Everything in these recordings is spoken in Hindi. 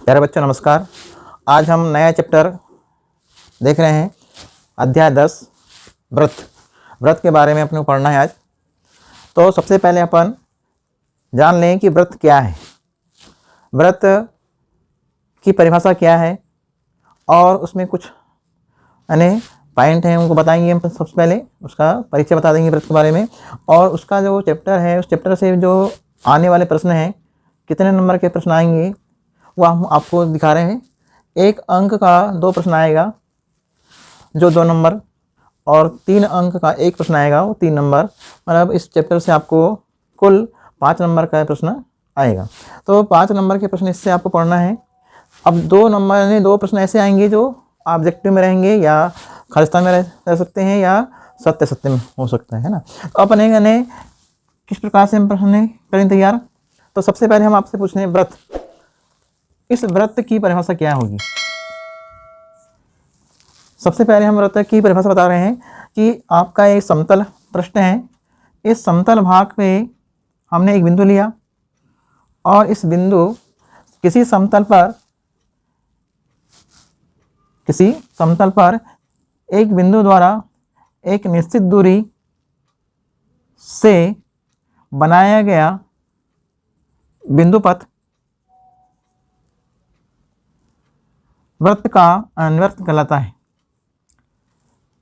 प्यारे बच्चों नमस्कार। आज हम नया चैप्टर देख रहे हैं, अध्याय 10 व्रत के बारे में अपने को पढ़ना है आज। तो सबसे पहले अपन जान लें कि व्रत क्या है, व्रत की परिभाषा क्या है और उसमें कुछ यानी पॉइंट हैं उनको बताएंगे। हम सबसे पहले उसका परिचय बता देंगे व्रत के बारे में, और उसका जो चैप्टर है उस चैप्टर से जो आने वाले प्रश्न हैं, कितने नंबर के प्रश्न आएंगे वो हम आपको दिखा रहे हैं। एक अंक का 2 प्रश्न आएगा जो 2 नंबर, और 3 अंक का 1 प्रश्न आएगा वो 3 नंबर। मतलब इस चैप्टर से आपको कुल 5 नंबर का प्रश्न आएगा। तो 5 नंबर के प्रश्न इससे आपको पढ़ना है। अब 2 नंबर यानी 2 प्रश्न ऐसे आएंगे जो ऑब्जेक्टिव में रहेंगे या खालिस्तान में रह सकते हैं या सत्य में हो सकता है ना। तो अपन यानी किस प्रकार से हम प्रश्न करें तैयार। तो सबसे पहले हम आपसे पूछ रहे हैं व्रत, इस व्रत की परिभाषा क्या होगी। सबसे पहले हम व्रत की परिभाषा बता रहे हैं कि आपका एक समतल पृष्ठ है, इस समतल भाग पे हमने एक बिंदु लिया और इस बिंदु किसी समतल पर एक बिंदु द्वारा एक निश्चित दूरी से बनाया गया बिंदु पथ व्रत का अन्वृत्त कहलाता है।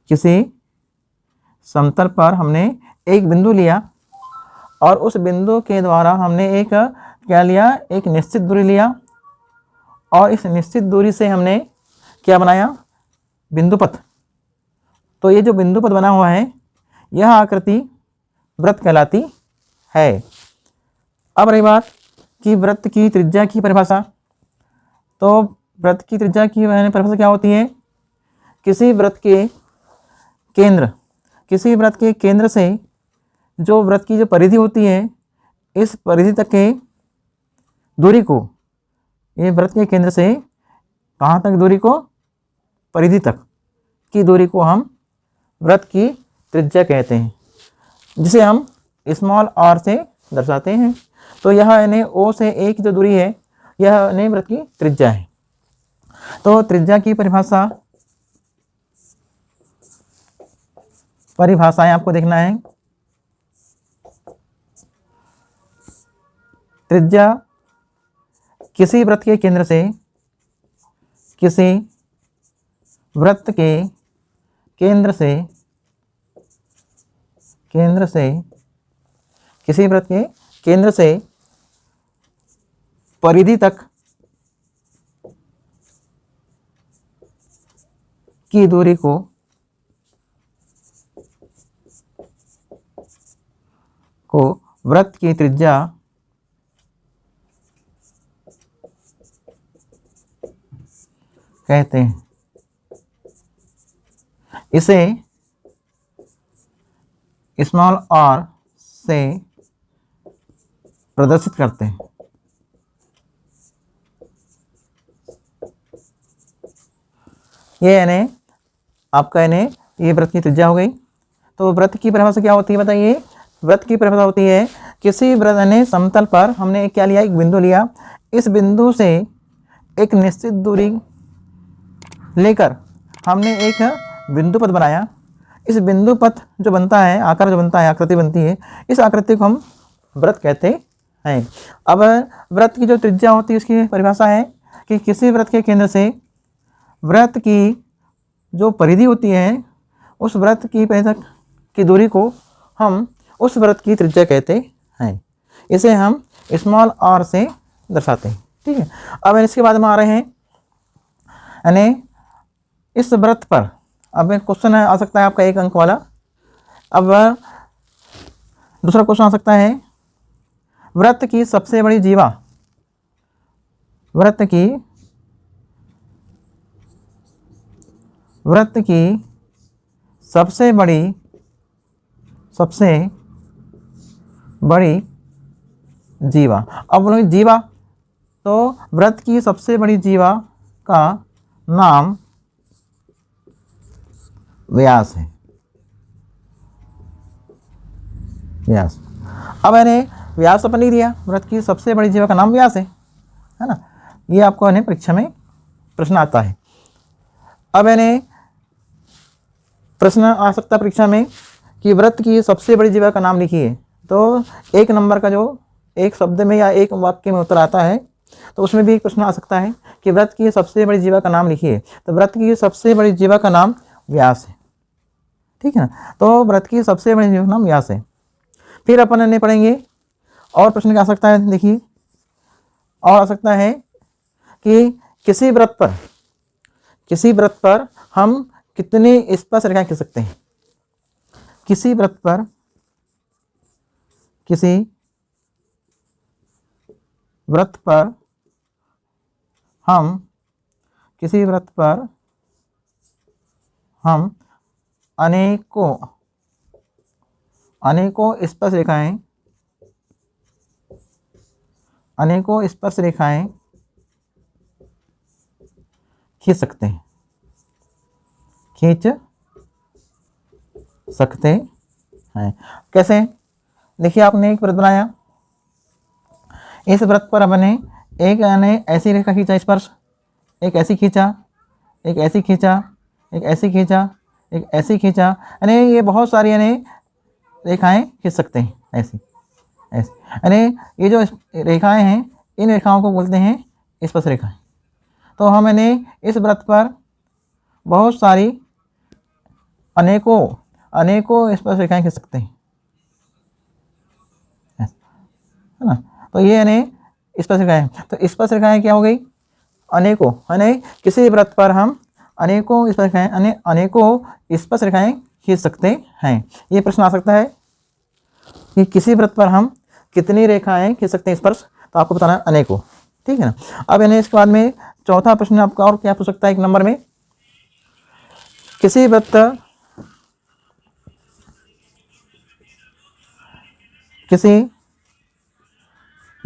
किसी समतल पर हमने एक बिंदु लिया और उस बिंदु के द्वारा हमने एक क्या लिया, एक निश्चित दूरी लिया, और इस निश्चित दूरी से हमने क्या बनाया, बिंदु पथ। तो ये जो बिंदु पथ बना हुआ है यह आकृति व्रत कहलाती है। अब रही बात कि व्रत की त्रिज्या की परिभाषा। तो व्रत की त्रिज्या की परिभाषा क्या होती है, किसी व्रत के केंद्र से जो व्रत की जो परिधि होती है, इस परिधि तक के दूरी को, ये व्रत के केंद्र से कहाँ तक दूरी को, परिधि तक की दूरी को हम व्रत की त्रिज्या कहते हैं, जिसे हम स्मॉल r से दर्शाते हैं। तो यह यानी O से एक जो दूरी है यह यानी व्रत की त्रिज्या है। तो त्रिज्या की परिभाषाएं आपको देखना है। त्रिज्या किसी व्रत के केंद्र से किसी व्रत के केंद्र से परिधि तक की दूरी को व्रत की त्रिज्या कहते हैं। इसे स्मॉल r से प्रदर्शित करते हैं। ये यानी आपका यानी ये व्रत की त्रिज्या हो गई। तो व्रत की परिभाषा क्या होती है बताइए। व्रत की परिभाषा होती है किसी व्रत यानी समतल पर हमने क्या लिया, एक बिंदु लिया, इस बिंदु से एक निश्चित दूरी लेकर हमने एक बिंदु पथ बनाया। इस बिंदु पथ जो बनता है, आकार जो बनता है, आकृति बनती है, इस आकृति को हम व्रत कहते हैं। अब व्रत की जो त्रिज्या होती है उसकी परिभाषा है कि किसी व्रत के केंद्र से व्रत की जो परिधि होती है, उस व्रत की परिधि तक की दूरी को हम उस व्रत की त्रिज्या कहते हैं। इसे हम स्मॉल r से दर्शाते हैं। ठीक है। अब इसके बाद हम आ रहे हैं यानी इस व्रत पर। अब एक क्वेश्चन आ सकता है आपका 1 अंक वाला। अब दूसरा क्वेश्चन आ सकता है, व्रत की सबसे बड़ी जीवा, व्रत की सबसे बड़ी जीवा। अब बोलो जीवा, तो व्रत की सबसे बड़ी जीवा का नाम व्यास है। व्यास। अब मैंने व्यास अपन लिख दिया, व्रत की सबसे बड़ी जीवा का नाम व्यास है ना। ये आपको यानी परीक्षा में प्रश्न आता है। अब यानी प्रश्न आ सकता है परीक्षा में कि व्रत की सबसे बड़ी जीवा का नाम लिखिए। तो एक नंबर का जो एक शब्द में या एक वाक्य में उत्तर आता है, तो उसमें भी एक प्रश्न आ सकता है कि व्रत की सबसे बड़ी जीवा का नाम लिखिए। तो व्रत की सबसे बड़ी जीवा का नाम व्यास है, ठीक है ना। तो व्रत की सबसे बड़ी जीवा का नाम व्यास है। फिर अपन ने पढ़ेंगे और प्रश्न क्या आ सकता है, देखिए और आ सकता है कि किसी व्रत पर हम कितनी स्पर्श रेखाएं खींच सकते हैं। किसी व्रत पर हम अनेकों स्पर्श रेखाएं खींच सकते हैं। कैसे? देखिए, आपने एक व्रत बनाया, इस व्रत पर हमने एक यानी ऐसी रेखा खींचा स्पर्श, एक ऐसी खींचा, एक ऐसी खींचा, एक ऐसी खींचा, एक ऐसी खींचा, यानी ये बहुत सारी यानी रेखाएं खींच सकते हैं ऐसी यानी ये जो रेखाएं हैं, इन रेखाओं को बोलते हैं स्पर्श रेखाएं। तो हम यानी इस व्रत पर बहुत सारी अनेकों स्पर्श रेखाएं खींच सकते हैं, है ना। तो ये यानी स्पर्श रेखाएं। तो स्पर्श रेखाएं क्या हो गई? अनेकों, यानी किसी व्रत पर हम अनेकों स्पर्श रेखाएं खींच सकते हैं। ये प्रश्न आ सकता है कि किसी व्रत पर हम कितनी रेखाएं खींच सकते हैं स्पर्श, तो आपको बताना है अनेकों, ठीक है ना। अब यानी इसके बाद में चौथा प्रश्न आपका और क्या पूछ सकता है, एक नंबर में किसी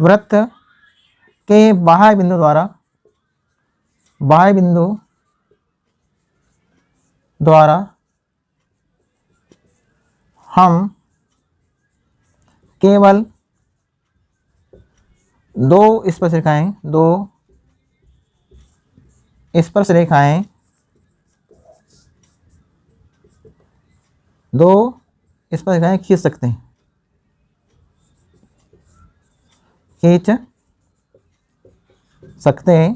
व्रत के बाह्य बिंदु द्वारा हम केवल दो स्पर्श रेखाएं खींच सकते हैं,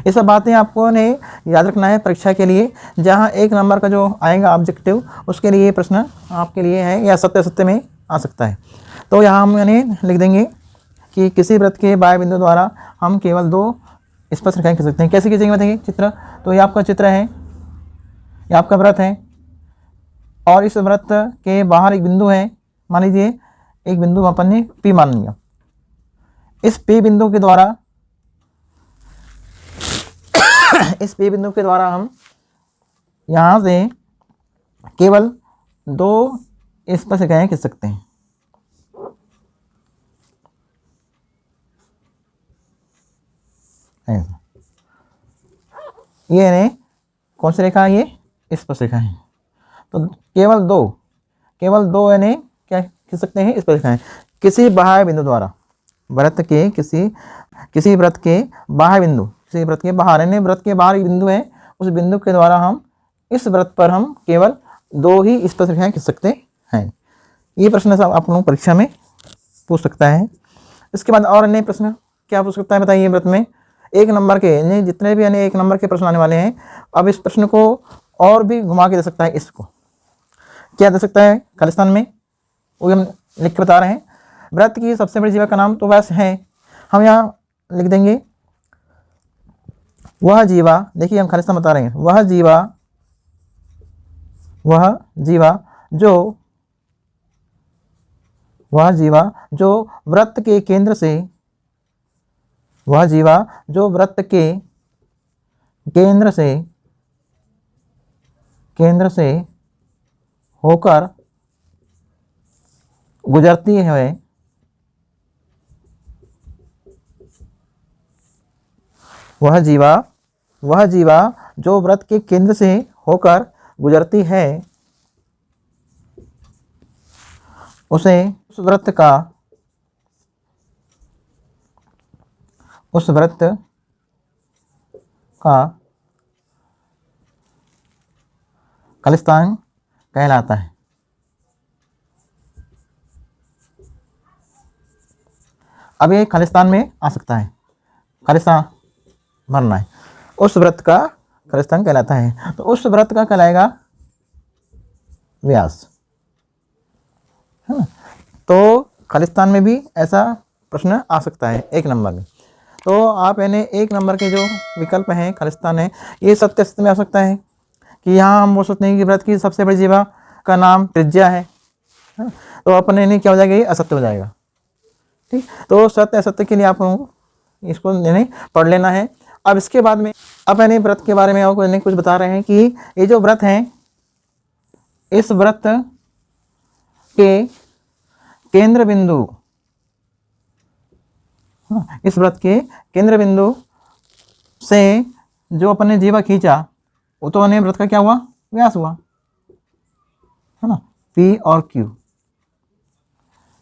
ये सब बातें आपको ने याद रखना है परीक्षा के लिए। जहां एक नंबर का जो आएगा ऑब्जेक्टिव, उसके लिए प्रश्न आपके लिए है या सत्य में आ सकता है। तो यहाँ हम यानी लिख देंगे कि किसी व्रत के बाह्य बिंदु द्वारा हम केवल दो स्पर्श रेखाएं खींच सकते हैं। कैसे खींचेंगे बताइए? चित्र, तो ये आपका चित्र है, ये आपका व्रत है, और इस व्रत के बाहर एक बिंदु है, मान लीजिए एक बिंदु अपन ने P मान लिया। इस P बिंदु के द्वारा हम यहाँ से केवल दो स्पर्श रेखाएं खींच सकते हैं। ऐसा, ये है कौन सी रेखा है? ये स्पर्श रेखा है। तो केवल दो यानी क्या खींच सकते हैं? स्पर्श रेखाएं किसी बाह्य बिंदु द्वारा, व्रत के किसी व्रत के बाह्य बिंदु, किसी व्रत के बाहर यानी व्रत के बाहर एक बिंदु है, उस बिंदु के द्वारा हम इस व्रत पर हम केवल दो ही स्पर्श रेखाएं खींच सकते हैं। ये प्रश्न सब आप लोगों को परीक्षा में पूछ सकता है। इसके बाद और अन्य प्रश्न क्या पूछ सकता है बताइए? व्रत में एक नंबर के यानी जितने भी यानी एक नंबर के प्रश्न आने वाले हैं, अब इस प्रश्न को और भी घुमा के दे सकता है। इसको क्या दे सकता है खालिस्तान में, वो हम लिख के बता रहे हैं। व्रत की सबसे बड़ी जीवा का नाम तो वैसे है, हम यहाँ लिख देंगे वह जीवा, देखिए हम खालिस्तान बता रहे हैं, वह जो व्रत के केंद्र से होकर गुजरती है, वह जीवा जो व्रत के केंद्र से होकर गुजरती है, उसे उस व्रत का खालिस्तान कहलाता है। अब ये खालिस्तान में आ सकता है, खालिस्तान भरना है, उस व्रत का खालिस्तान कहलाता है। तो उस व्रत का कहलाएगा व्यास, है ना। तो खालिस्तान में भी ऐसा प्रश्न आ सकता है 1 नंबर में। तो आप यानी 1 नंबर के जो विकल्प हैं खालिस्तान है, ये सत्य असत्य में आ सकता है कि यहाँ हम बोल सकते हैं कि व्रत की सबसे बड़ी जीवा का नाम त्रिज्या है, तो अपने नहीं क्या हो जाएगा, ये असत्य हो जाएगा। ठीक, तो सत्य असत्य के लिए आप इसको यानी पढ़ लेना है। अब इसके बाद में अब यानी व्रत के बारे में आपको कुछ बता रहे हैं कि ये जो व्रत हैं, इस व्रत के केंद्र बिंदु, इस व्रत के केंद्र बिंदु से जो अपन ने जीवा खींचा, वो तो अन्य व्रत का क्या हुआ, व्यास हुआ, है ना। P और Q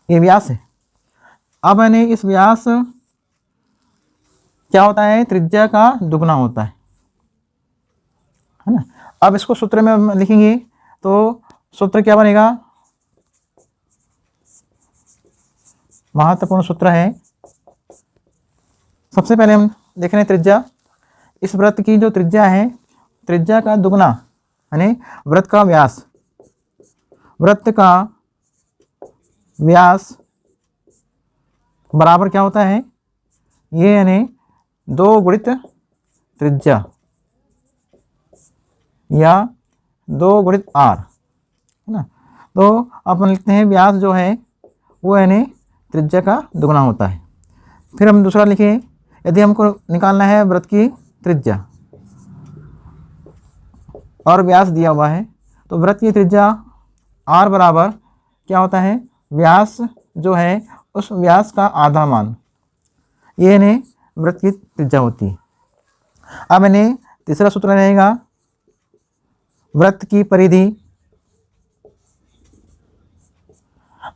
ये व्यास है। अब यानी इस व्यास क्या होता है, त्रिज्या का दुगना होता है ना। अब इसको सूत्र में हम लिखेंगे तो सूत्र क्या बनेगा, महत्वपूर्ण सूत्र है। सबसे पहले हम देख रहे हैं त्रिज्या। इस व्रत की जो त्रिज्या है, त्रिज्या का दुगना यानी व्रत का व्यास, व्रत का व्यास बराबर क्या होता है, ये यानी 2 गुणित त्रिज्या या 2 गुणित r, है ना। तो अपन लिखते हैं व्यास जो है वो यानी त्रिज्या का दुगना होता है। फिर हम दूसरा लिखें, यदि हमको निकालना है व्रत की त्रिज्या और व्यास दिया हुआ है, तो व्रत की त्रिज्या r बराबर क्या होता है, व्यास जो है उस व्यास का आधा मान, ये यानी व्रत की त्रिज्या होती है। अब इन्हें तीसरा सूत्र रहेगा व्रत की परिधि।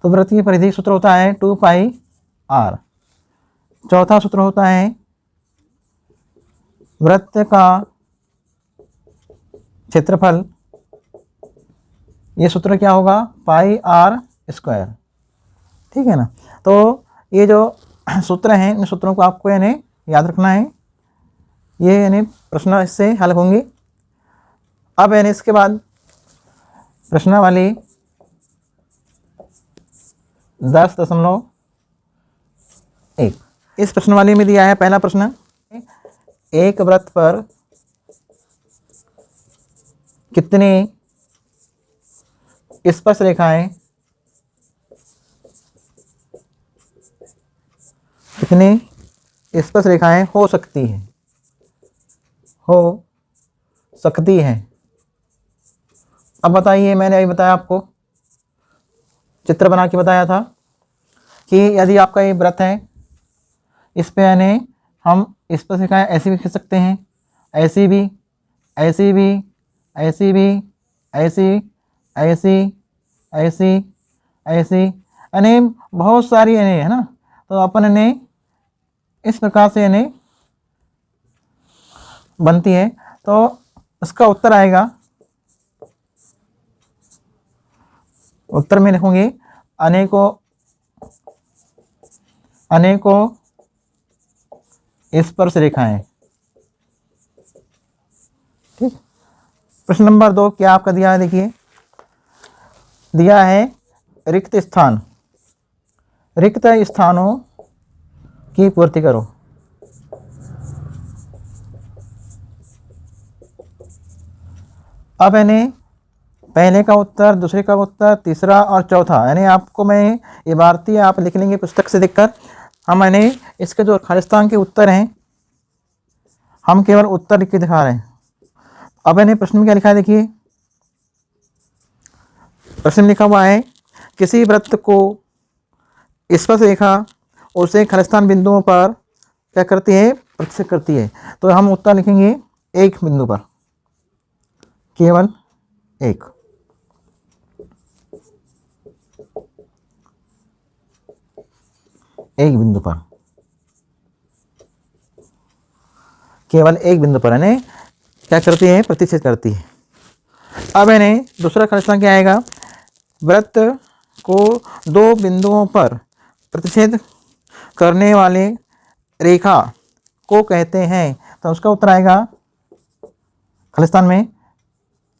तो व्रत की परिधि सूत्र होता है 2 पाई r। चौथा सूत्र होता है व्रत का क्षेत्रफल, ये सूत्र क्या होगा, पाई r स्क्वायर। ठीक है ना। तो ये जो सूत्र हैं, इन सूत्रों को आपको यानी याद रखना है, ये यानी प्रश्न इससे हल होंगे। अब यानी इसके बाद प्रश्नावली 10.1, इस प्रश्नावली में दिया है पहला प्रश्न, एक व्रत पर कितनी स्पर्श रेखाएं, कितनी स्पर्श रेखाएं हो सकती हैं। अब बताइए, मैंने अभी बताया आपको, चित्र बना के बताया था कि यदि आपका ये व्रत है, इस पे यानी हम स्पर्श रेखाएं ऐसी भी खींच सकते हैं, ऐसी भी, ऐसी भी, ऐसी भी, ऐसी, ऐसी, ऐसी, ऐसी, यानी बहुत सारी यानी, है ना। तो अपन ने इस प्रकार से यानी बनती है। तो इसका उत्तर आएगा, उत्तर में लिखूंगी अनेकों स्पर्श रेखाएं। ठीक। प्रश्न नंबर 2 क्या आपका दिया है, देखिए दिया है रिक्त स्थान, रिक्त स्थानों की पूर्ति करो। अब यानी पहले का उत्तर, दूसरे का उत्तर, तीसरा और चौथा, यानी आपको मैं इबारती आप लिख लेंगे पुस्तक से देखकर। हम यानी इसके जो खालिस्तान के उत्तर हैं, हम केवल उत्तर लिख के दिखा रहे हैं। अब यानी प्रश्न में क्या लिखा है, देखिए प्रश्न लिखा हुआ है, किसी व्रत को स्पर्श रेखा उसे खालिस्तान बिंदुओं पर क्या करती है, प्रतिच्छेद करती है। तो हम उत्तर लिखेंगे एक बिंदु पर, केवल एक। बिंदु पर। केवल एक बिंदु पर यानी क्या करती है, प्रतिच्छेद करती है। अब यानी दूसरा खालिस्तान क्या आएगा, वृत्त को दो बिंदुओं पर प्रतिच्छेद करने वाले रेखा को कहते हैं। तो उसका उत्तर आएगा खालिस्तान में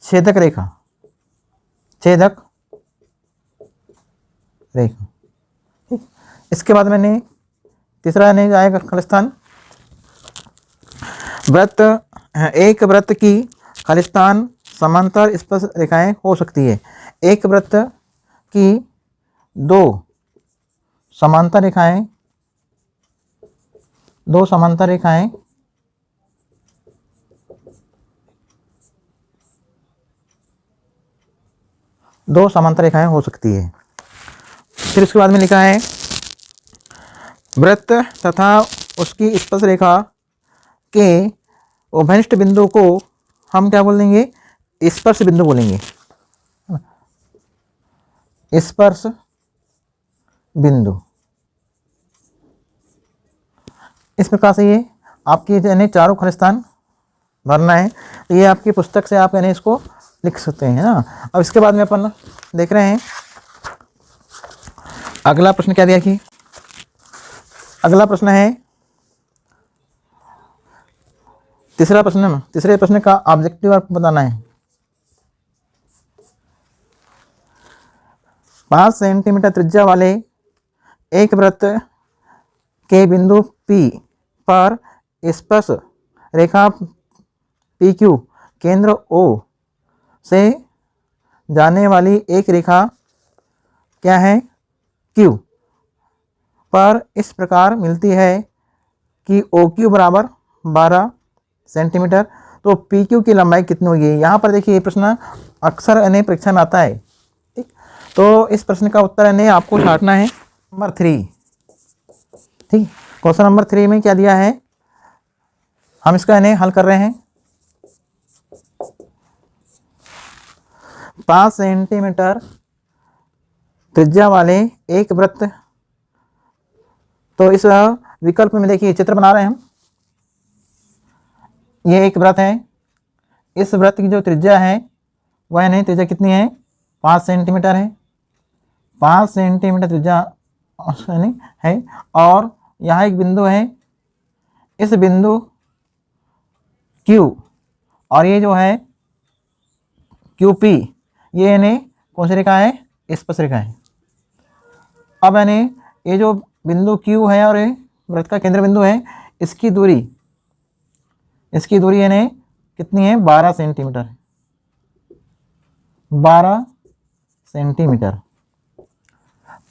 छेदक रेखा, छेदक रेखा। ठीक, इसके बाद मैंने तीसरा नहीं आएगा खालिस्तान, वृत्त, एक वृत्त की खालिस्तान समांतर स्पर्श रेखाएं हो सकती है। एक वृत्त की दो समांतर रेखाएं, दो समांतर रेखाएं हो सकती है। फिर इसके बाद में लिखा है वृत्त तथा उसकी स्पर्श रेखा के उभयनिष्ठ बिंदु को हम क्या बोलेंगे, स्पर्श बिंदु बोलेंगे, स्पर्श बिंदु। इस प्रकार से ये आपकी यानी चारों खालिस्तान भरना है। तो ये आपकी पुस्तक से आप यानी इसको लिख सकते हैं ना। अब इसके बाद में अपन देख रहे हैं अगला प्रश्न क्या दिया कि अगला प्रश्न है तीसरा प्रश्न में, तीसरे प्रश्न का ऑब्जेक्टिव आपको बताना है। 5 सेंटीमीटर त्रिज्या वाले एक वृत्त के बिंदु P पर स्पर्श रेखा PQ केंद्र O से जाने वाली एक रेखा क्या है, Q पर इस प्रकार मिलती है कि OQ बराबर 12 सेंटीमीटर। तो PQ की लंबाई कितनी होगी। यहाँ पर देखिए ये प्रश्न अक्सर यानी परीक्षा में आता है। ठीक, तो इस प्रश्न का उत्तर यानी आपको छांटना है नंबर 3। ठीक, क्वेश्चन नंबर 3 में क्या दिया है, हम इसका यानी हल कर रहे हैं। 5 सेंटीमीटर त्रिज्या वाले एक वृत्त, तो इस विकल्प में देखिए चित्र बना रहे हैं हम। ये एक वृत्त है, इस वृत्त की जो त्रिज्या है वह नहीं, त्रिज्या कितनी है, 5 सेंटीमीटर है। 5 सेंटीमीटर त्रिज्या है और यहाँ एक बिंदु है, इस बिंदु Q और ये जो है QP, ये यानी कौन सी रेखा है, स्पर्श रेखा है। अब यानी ये जो बिंदु Q है और ये वृत्त का केंद्र बिंदु है, इसकी दूरी यानी कितनी है, 12 सेंटीमीटर, 12 सेंटीमीटर।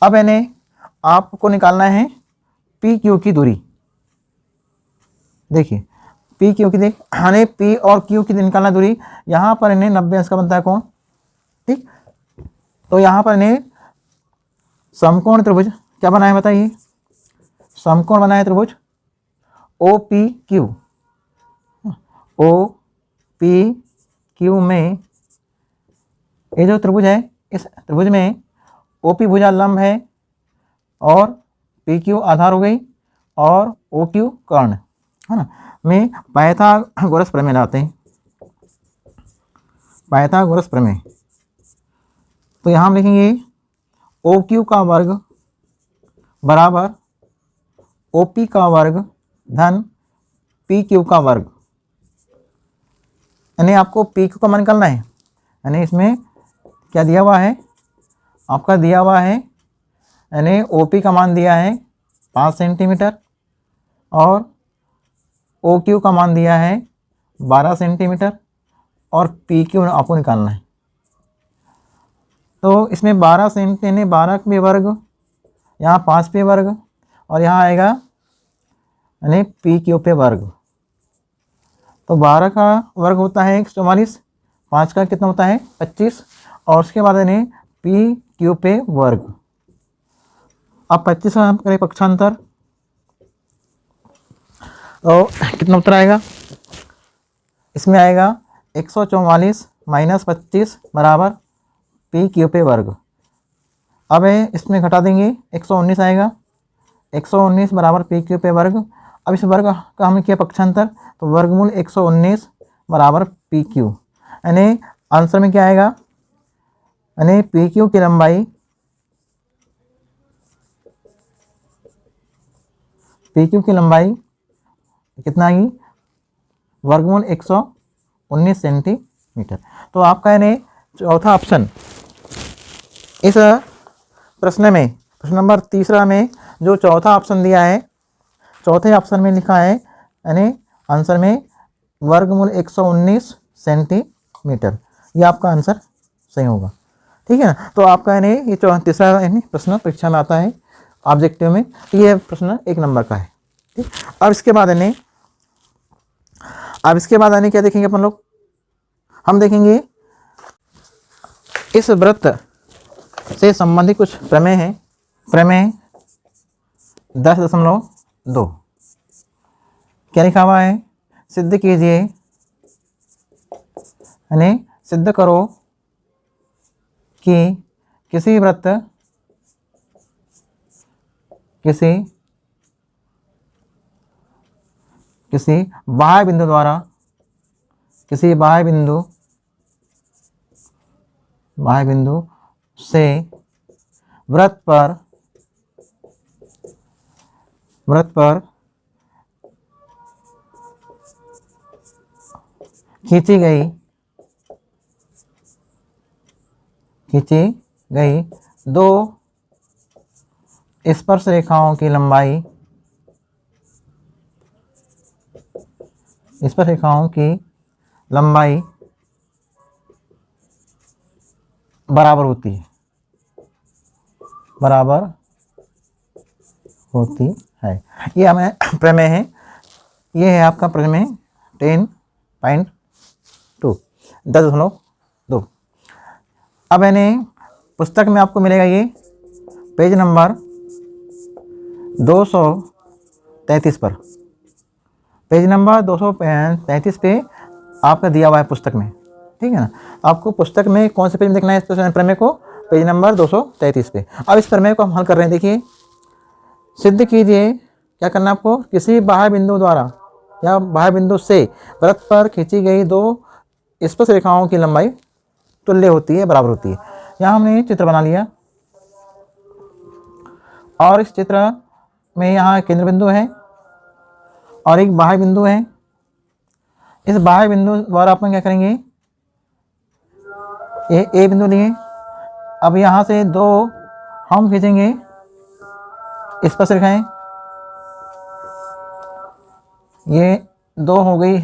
अब यानी आपको निकालना है PQ की दूरी। देखिए PQ की यानी P और Q की निकालना दूरी, यहाँ पर इन्हें 90 अंश का बनता है कोण। ठीक, तो यहाँ पर इन्हें समकोण त्रिभुज क्या बना है बताइए, समकोण बना है त्रिभुज OPQ। OPQ में ये जो त्रिभुज है, इस त्रिभुज में OP भुजा लंब है और PQ आधार हो गई और OQ कर्ण है ना, में पाइथागोरस प्रमेय लाते हैं, पाइथागोरस प्रमेय। तो यहाँ हम लिखेंगे OQ का वर्ग बराबर OP का वर्ग धन PQ का वर्ग। यानी आपको PQ का मान निकालना है। यानी इसमें क्या दिया हुआ है, आपका दिया हुआ है यानी OP का मान दिया है 5 सेंटीमीटर और OQ का मान दिया है 12 सेंटीमीटर और PQ आपको निकालना है। तो इसमें 12 सेंटीमीटर 12 पे वर्ग, यहाँ 5 पे वर्ग और यहाँ आएगा यानी PQ पे वर्ग। तो 12 का वर्ग होता है 144, 5 का कितना होता है 25 और उसके बाद यानी PQ पे वर्ग। अब 25 का हम करें पक्षांतर, तो कितना उत्तर आएगा, इसमें आएगा 144 माइनस 25 बराबर PQ पे वर्ग। अब इसमें घटा देंगे 119 आएगा, 119 बराबर PQ पे वर्ग। अब इस वर्ग का हमने किया पक्षांतर, तो वर्गमूल 119 बराबर पी क्यू, यानी आंसर में क्या आएगा, यानी पी क्यू की लंबाई, पी क्यू की लंबाई कितना आएगी, वर्गमूल 119 सेंटीमीटर। तो आपका यानी चौथा ऑप्शन इस प्रश्न में, प्रश्न नंबर तीसरा में जो चौथा ऑप्शन दिया है, चौथे ऑप्शन में लिखा है यानी आंसर में वर्गमूल 119 सेंटीमीटर, ये आपका आंसर सही होगा। ठीक है ना। तो आपका यानी ये तीसरा यानी प्रश्न परीक्षा में आता है ऑब्जेक्टिव में, तो ये प्रश्न 1 नंबर का है। ठीक। अब इसके बाद यानी क्या देखेंगे अपन लोग, हम देखेंगे इस वृत्त से संबंधित कुछ प्रमेय हैं। प्रमेय 10.2 क्या लिखा हुआ है, सिद्ध कीजिए, यानी सिद्ध करो कि किसी वृत्त, किसी बाह्य बिंदु द्वारा, किसी बाह्य बिंदु से वृत्त पर खींची गई दो स्पर्श रेखाओं की लंबाई, बराबर होती है। ये हमें प्रमेय है, ये है आपका प्रमेय 10.2। अब यानी पुस्तक में आपको मिलेगा ये पेज नंबर 233 पर, पेज नंबर 233 पे आपका दिया हुआ है पुस्तक में। ठीक है ना। आपको पुस्तक में कौन से पेज में देखना है इस प्रमेय को, पेज नंबर 233 पे। अब इस प्रमेय को हम हल कर रहे हैं। देखिए, सिद्ध कीजिए, क्या करना है आपको, किसी बाह्य बिंदु द्वारा या बाह्य बिंदु से वृत्त पर खींची गई दो स्पर्श रेखाओं की लंबाई तुल्य होती है, बराबर होती है। यहाँ हमने चित्र बना लिया और इस चित्र में यहाँ केंद्र बिंदु है और एक बाह्य बिंदु है। इस बाह्य बिंदु द्वारा अपन क्या करेंगे, ये ए बिंदु लिए, अब यहाँ से दो हम खींचेंगे स्पर्श रेखाएं, ये दो हो गई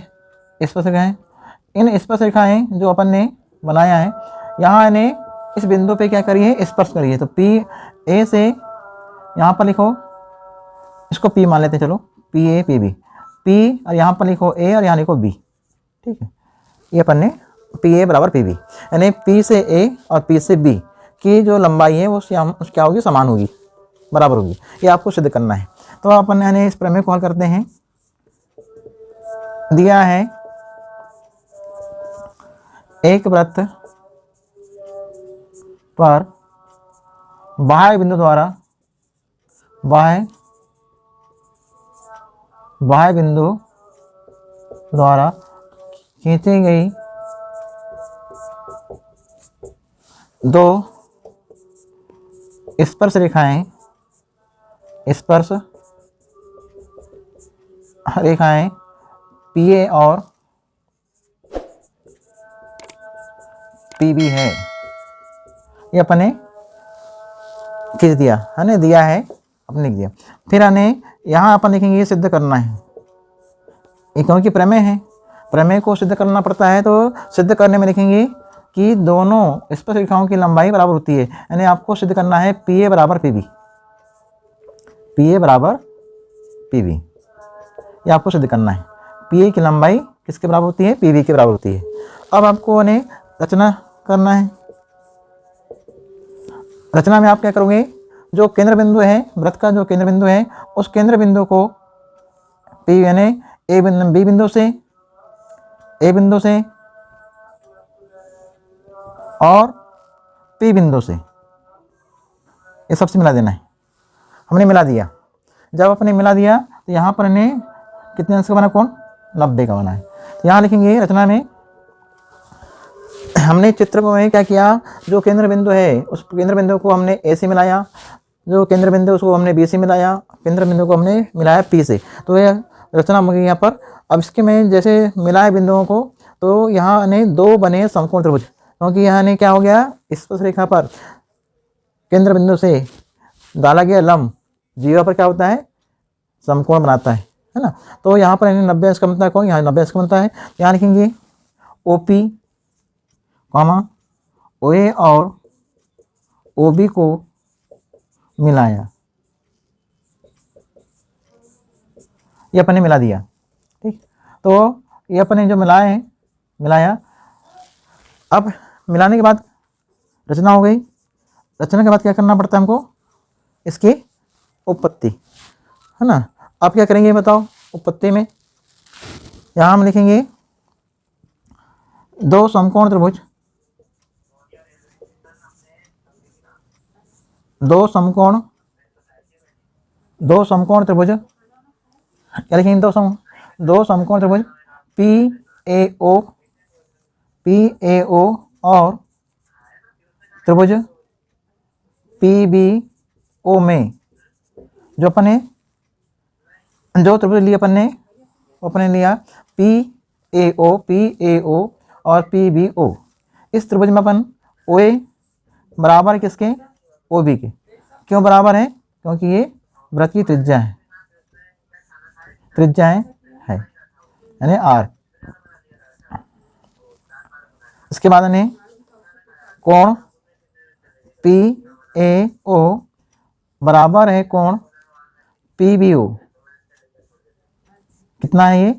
स्पर्श रेखाएं। इन स्पर्श रेखाएं जो अपन ने बनाया है, यहाँ ने इस बिंदु पे क्या करिए, स्पर्श करिए। तो पी ए से यहाँ पर लिखो, इसको पी मान लेते हैं, चलो P A P B, P और यहाँ पर लिखो ए और यहाँ लिखो बी। ठीक है, ये अपन ने पी ए बराबर पी बी, यानी पी से ए और पी से बी की जो लंबाई है वो क्या होगी, समान होगी, बराबर होगी। ये आपको सिद्ध करना है। तो अपन यानी इस प्रमेय को हल करते हैं। दिया है एक वृत्त पर बाह्य बिंदु द्वारा खींची गई दो स्पर्श रेखाएं पी ए और पी बी है, ये अपने खींच दिया है ना, दिया है अपने लिख दिया। फिर आने यहाँ अपन लिखेंगे, ये सिद्ध करना है, ये क्योंकि प्रमेय है, प्रमेय को सिद्ध करना पड़ता है। तो सिद्ध करने में लिखेंगे कि दोनों स्पर्श रेखाओं की लंबाई बराबर होती है, यानी आपको सिद्ध करना है पी ए बराबर पी बी, पी ए बराबर पी बी, ये आपको सिद्ध करना है। पी ए की लंबाई किसके बराबर होती है, पी बी के बराबर होती है। अब आपको उन्हें रचना करना है। रचना में आप क्या करोगे, जो केंद्र बिंदु है, वृत्त का जो केंद्र बिंदु है, उस केंद्र बिंदु को पी यानी ए बिंदु से और पी बिंदु से ये सबसे मिला देना है। हमने मिला दिया। जब अपने मिला दिया तो यहाँ पर इन्हें कितने अंश का बना कोण? 90 का बना है। तो यहाँ लिखेंगे रचना में हमने चित्र में क्या किया, जो केंद्र बिंदु है उस केंद्र बिंदु को हमने ए से मिलाया, जो केंद्र बिंदु उसको हमने बी से मिलाया, केंद्र बिंदु को हमने मिलाया पी से। तो ये रचना हो गई यहाँ पर। अब इसके में जैसे मिलाए बिंदुओं को, तो यहाँ ने 2 बने समकोण त्रिभुज, क्योंकि यहाँ ने क्या हो गया, स्पर्श रेखा पर केंद्र बिंदु से डाला गया लंब जीवा पर क्या होता है, समकोण बनाता है ना। तो यहाँ पर 90 अंश का बनता है कौन, यहाँ 90 अंश का बनता है। यहाँ लिखेंगे OP कॉमा OA और OB को मिलाया, ये अपन ने मिला दिया। ठीक, तो ये अपन ने जो मिलाया। अब मिलाने के बाद रचना हो गई। रचना के बाद क्या करना पड़ता है हमको, इसकी उपपत्ति, है ना। अब क्या करेंगे बताओ, उपपत्ति में यहाँ हम लिखेंगे 2 समकोण त्रिभुज, 2 समकोण त्रिभुज क्या लिखेंगे, 2 समकोण त्रिभुज PAO और त्रिभुज PBO में जो त्रिभुज लिया अपन ने, वो अपने लिया PAO और PBO। इस त्रिभुज में अपन OA बराबर किसके, OB के। क्यों बराबर है, क्योंकि ये वृत्त की त्रिज्याएं है, यानी R। इसके बाद ने कोण PAO बराबर है कोण PBO, कितना है ये,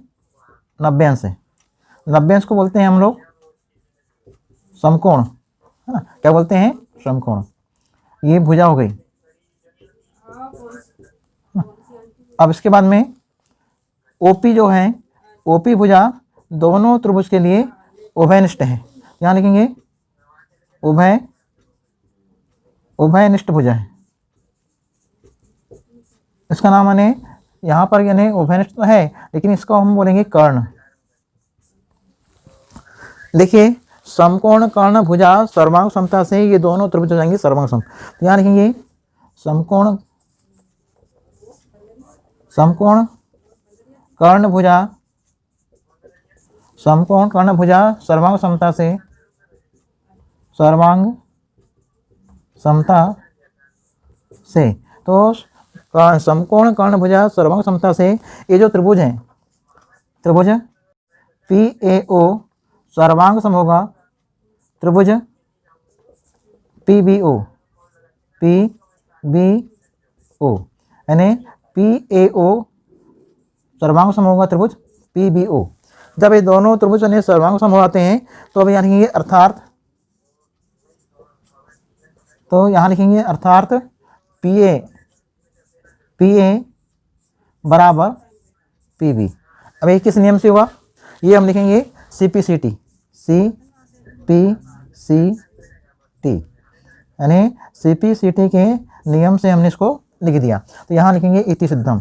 90 अंश है। 90 अंश को बोलते हैं हम लोग समकोण, है ना। क्या बोलते हैं, समकोण। ये भुजा हो गई। अब इसके बाद में OP जो है, OP भुजा दोनों त्रिभुज के लिए उभयनिष्ठ है। यहाँ लिखेंगे उभयनिष्ठ भुजा है। इसका नाम माने यहाँ पर यानी उभयनिष्ठ है, लेकिन इसको हम बोलेंगे कर्ण। देखिए समकोण कर्ण भुजा सर्वांग समता से ये दोनों त्रिभुज हो जाएंगे सर्वांग सम। तो यहाँ लिखेंगे समकोण कर्ण भुजा सर्वांग समता से तो समकोण कर्ण भुजा सर्वांग समता से ये जो त्रिभुज हैं, त्रिभुज PAO सर्वांग सम होगा त्रिभुज PBO यानी PAO सर्वांग सम होगा त्रिभुज PBO। जब ये दोनों त्रिभुज यानी सर्वांग सम हो जाते हैं तो अब यहाँ लिखेंगे अर्थात, तो यहाँ लिखेंगे अर्थात PA बराबर PB। अब ये किस नियम से हुआ, ये हम लिखेंगे CPCT यानी CPCT के नियम से हमने इसको लिख दिया। तो यहाँ लिखेंगे इति सिद्धम।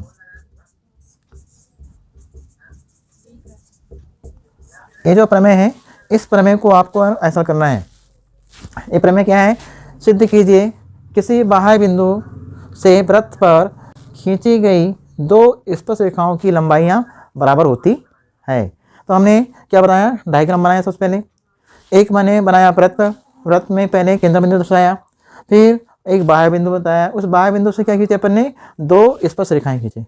ये जो प्रमेय है, इस प्रमेय को आपको ऐसा करना है। ये प्रमेय क्या है, सिद्ध कीजिए किसी बाह्य बिंदु से वृत्त पर खींची गई 2 स्पर्श रेखाओं की लंबाइयाँ बराबर होती है। तो हमने क्या बनाया, डायग्राम बनाया। सबसे पहले एक मैंने बनाया वृत्त में पहले केंद्र बिंदु दर्शाया, फिर एक बाह्य बिंदु बताया। उस बाह्य बिंदु से क्या खींचे अपन ने, 2 स्पर्श रेखाएं खींचे।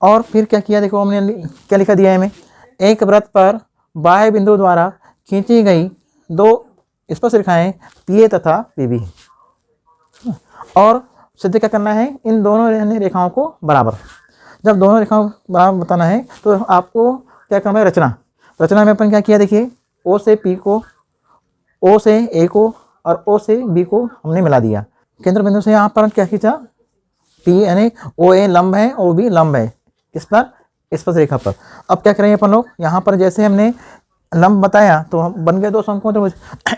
और फिर क्या किया, देखो हमने क्या लिखा दिया है हमें, एक वृत्त पर बाह्य बिंदु द्वारा खींची गई 2 स्पर्श रेखाएं PA तथा PB है। और सिद्ध क्या करना है, इन दोनों रेखाओं को बराबर। जब दोनों रेखाओं बराबर बताना है तो आपको क्या करना है, रचना में अपन क्या किया, देखिए O से P को, O से A को और O से B को हमने मिला दिया। केंद्र बिंदु से यहाँ पर क्या खींचा, P यानी OA लंब है, OB लंब है, किस पर, स्पर्श रेखा पर। अब क्या करेंगे अपन लोग, यहाँ पर जैसे हमने लंब बताया तो हम बन गए 2 समकोण त्रिभुज।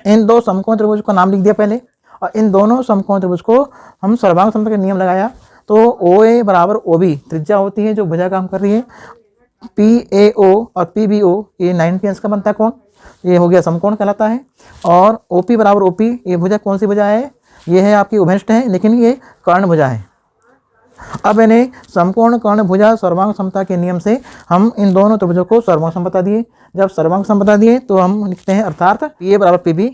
इन 2 समकोण त्रिभुज का नाम लिख दिया पहले, और इन दोनों समकोण त्रिभुज को हम सर्वांग समता का नियम लगाया। तो OA बराबर OB त्रिज्या होती है जो भुजा काम कर रही है, PAO और PBO ये 90 अंश का बनता है कोण, ये हो गया समकोण कहलाता है। और OP बराबर OP ये भुजा कौन सी भुजा है, ये है आपकी उभयनिष्ठ है, लेकिन ये कर्ण भुजा है। अब इन्हें समकोण कर्ण भुजा सर्वांग समता के नियम से हम इन दोनों त्रिभुजों को सर्वांग समता दिए। जब सर्वांग समता दिए तो हम लिखते हैं अर्थात PA बराबर PB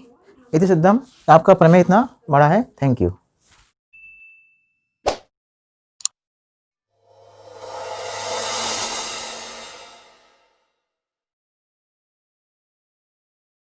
इति सिद्धम। आपका प्रमेय इतना बड़ा है। Thank you.